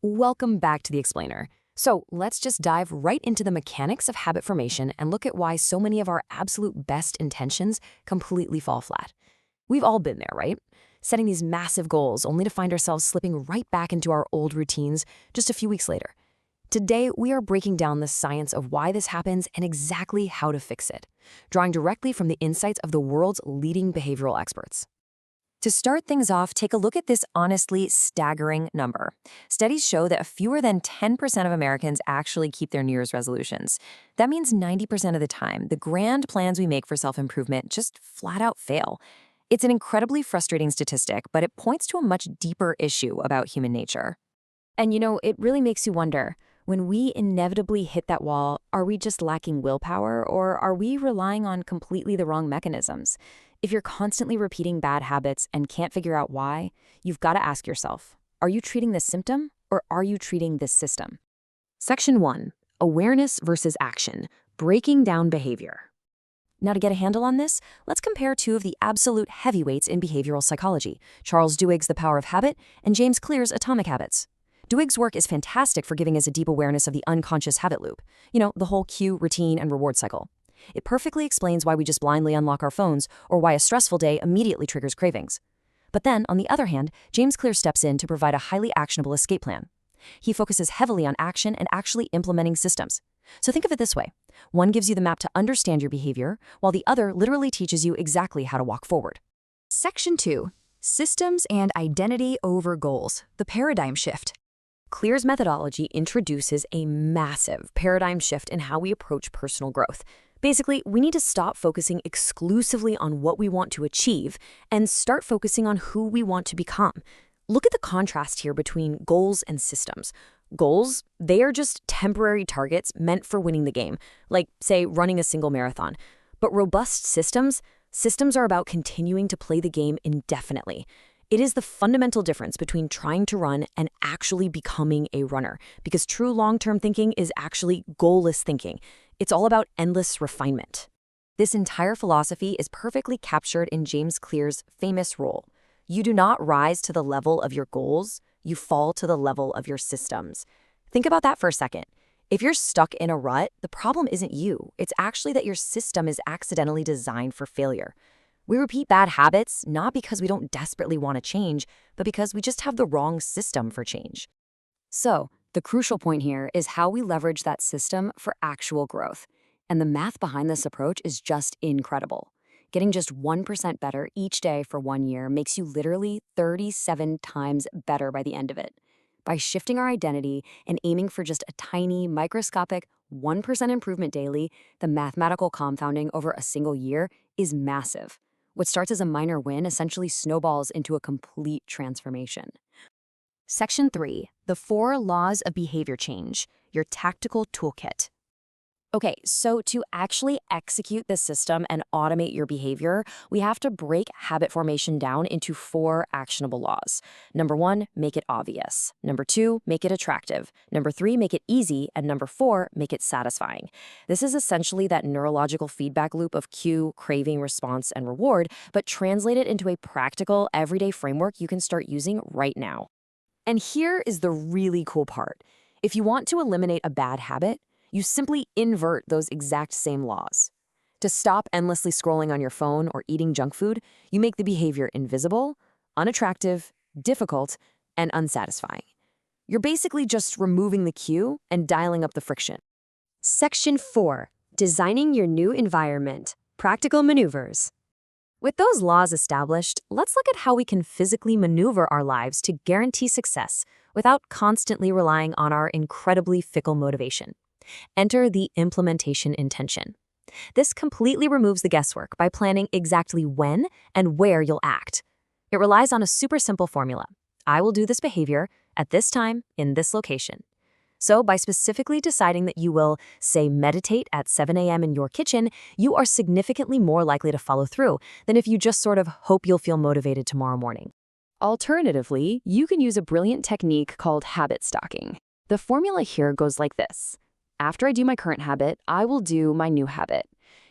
Welcome back to the Explainer. So let's just dive right into the mechanics of habit formation and look at why so many of our absolute best intentions completely fall flat. We've all been there, right? Setting these massive goals only to find ourselves slipping right back into our old routines just a few weeks later. Today, we are breaking down the science of why this happens and exactly how to fix it, drawing directly from the insights of the world's leading behavioral experts. To start things off, take a look at this honestly staggering number. Studies show that fewer than 10% of Americans actually keep their New Year's resolutions. That means 90% of the time, the grand plans we make for self-improvement just flat out fail. It's an incredibly frustrating statistic, but it points to a much deeper issue about human nature. And it really makes you wonder, when we inevitably hit that wall, are we just lacking willpower or are we relying on completely the wrong mechanisms? If you're constantly repeating bad habits and can't figure out why, you've got to ask yourself, are you treating the symptom or are you treating this system? Section 1. Awareness versus action. Breaking down behavior. Now, to get a handle on this, let's compare two of the absolute heavyweights in behavioral psychology, Charles Duhigg's The Power of Habit and James Clear's Atomic Habits. Duhigg's work is fantastic for giving us a deep awareness of the unconscious habit loop, the whole cue, routine, and reward cycle. It perfectly explains why we just blindly unlock our phones or why a stressful day immediately triggers cravings. But then, on the other hand, James Clear steps in to provide a highly actionable escape plan. He focuses heavily on action and actually implementing systems. So think of it this way. One gives you the map to understand your behavior, while the other literally teaches you exactly how to walk forward. Section 2. Systems and identity over goals. The paradigm shift. Clear's methodology introduces a massive paradigm shift in how we approach personal growth. Basically, we need to stop focusing exclusively on what we want to achieve and start focusing on who we want to become. Look at the contrast here between goals and systems. Goals, they are just temporary targets meant for winning the game, like, say, running a single marathon. But robust systems are about continuing to play the game indefinitely. It is the fundamental difference between trying to run and actually becoming a runner, because true long-term thinking is actually goalless thinking. It's all about endless refinement. This entire philosophy is perfectly captured in James Clear's famous rule. You do not rise to the level of your goals, you fall to the level of your systems. Think about that for a second. If you're stuck in a rut, the problem isn't you. It's actually that your system is accidentally designed for failure. We repeat bad habits not because we don't desperately want to change, but because we just have the wrong system for change. So, the crucial point here is how we leverage that system for actual growth. And the math behind this approach is just incredible. Getting just 1% better each day for 1 year makes you literally 37 times better by the end of it. By shifting our identity and aiming for just a tiny, microscopic 1% improvement daily, the mathematical compounding over a single year is massive. What starts as a minor win essentially snowballs into a complete transformation. Section 3. The 4 Laws of Behavior Change, your tactical toolkit. Okay, so to actually execute this system and automate your behavior, we have to break habit formation down into 4 actionable laws. Number 1, make it obvious. Number 2, make it attractive. Number 3, make it easy. And number 4, make it satisfying. This is essentially that neurological feedback loop of cue, craving, response, and reward, but translate it into a practical, everyday framework you can start using right now. And here is the really cool part. If you want to eliminate a bad habit, you simply invert those exact same laws. To stop endlessly scrolling on your phone or eating junk food, you make the behavior invisible, unattractive, difficult, and unsatisfying. You're basically just removing the cue and dialing up the friction. Section 4. Designing your new environment. Practical maneuvers. With those laws established, let's look at how we can physically maneuver our lives to guarantee success without constantly relying on our incredibly fickle motivation. Enter the implementation intention. This completely removes the guesswork by planning exactly when and where you'll act. It relies on a super simple formula. I will do this behavior at this time in this location. So by specifically deciding that you will, say, meditate at 7 a.m. in your kitchen, you are significantly more likely to follow through than if you just sort of hope you'll feel motivated tomorrow morning. Alternatively, you can use a brilliant technique called habit stacking. The formula here goes like this. After I do my current habit, I will do my new habit.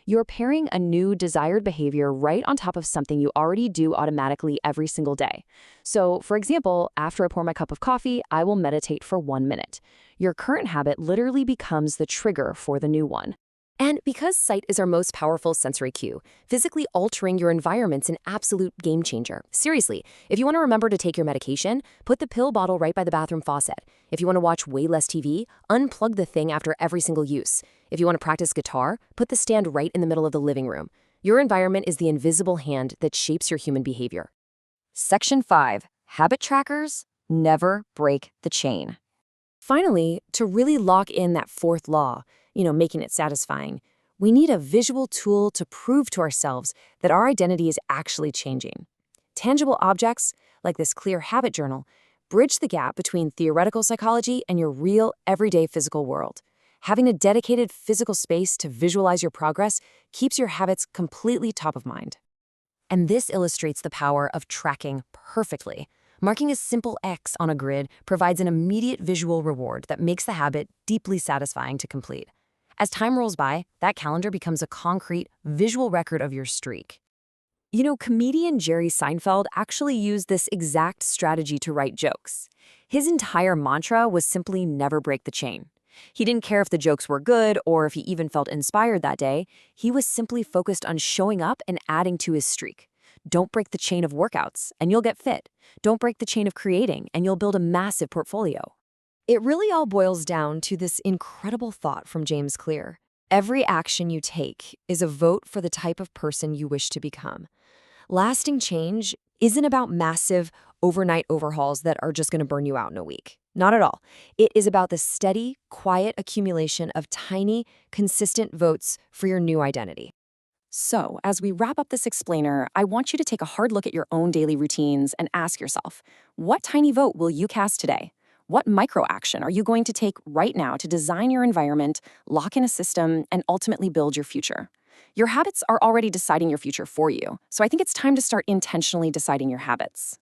You're pairing a new desired behavior right on top of something you already do automatically every single day. So, for example, after I pour my cup of coffee, I will meditate for 1 minute. Your current habit literally becomes the trigger for the new one. And because sight is our most powerful sensory cue, physically altering your environment's an absolute game changer. Seriously, if you want to remember to take your medication, put the pill bottle right by the bathroom faucet. If you want to watch way less TV, unplug the thing after every single use. If you want to practice guitar, put the stand right in the middle of the living room. Your environment is the invisible hand that shapes your human behavior. Section 5. Habit trackers never break the chain. Finally, to really lock in that fourth law, making it satisfying, we need a visual tool to prove to ourselves that our identity is actually changing. Tangible objects, like this clear habit journal, bridge the gap between theoretical psychology and your real, everyday physical world. Having a dedicated physical space to visualize your progress keeps your habits completely top of mind. And this illustrates the power of tracking perfectly. Marking a simple X on a grid provides an immediate visual reward that makes the habit deeply satisfying to complete. As time rolls by, that calendar becomes a concrete, visual record of your streak. Comedian Jerry Seinfeld actually used this exact strategy to write jokes. His entire mantra was simply never break the chain. He didn't care if the jokes were good or if he even felt inspired that day. He was simply focused on showing up and adding to his streak. Don't break the chain of workouts, and you'll get fit. Don't break the chain of creating, and you'll build a massive portfolio. It really all boils down to this incredible thought from James Clear. Every action you take is a vote for the type of person you wish to become. Lasting change isn't about massive, overnight overhauls that are just going to burn you out in a week. Not at all. It is about the steady, quiet accumulation of tiny, consistent votes for your new identity. So, as we wrap up this explainer, I want you to take a hard look at your own daily routines and ask yourself, what tiny vote will you cast today? What micro action are you going to take right now to design your environment, lock in a system, and ultimately build your future? Your habits are already deciding your future for you, so I think it's time to start intentionally deciding your habits.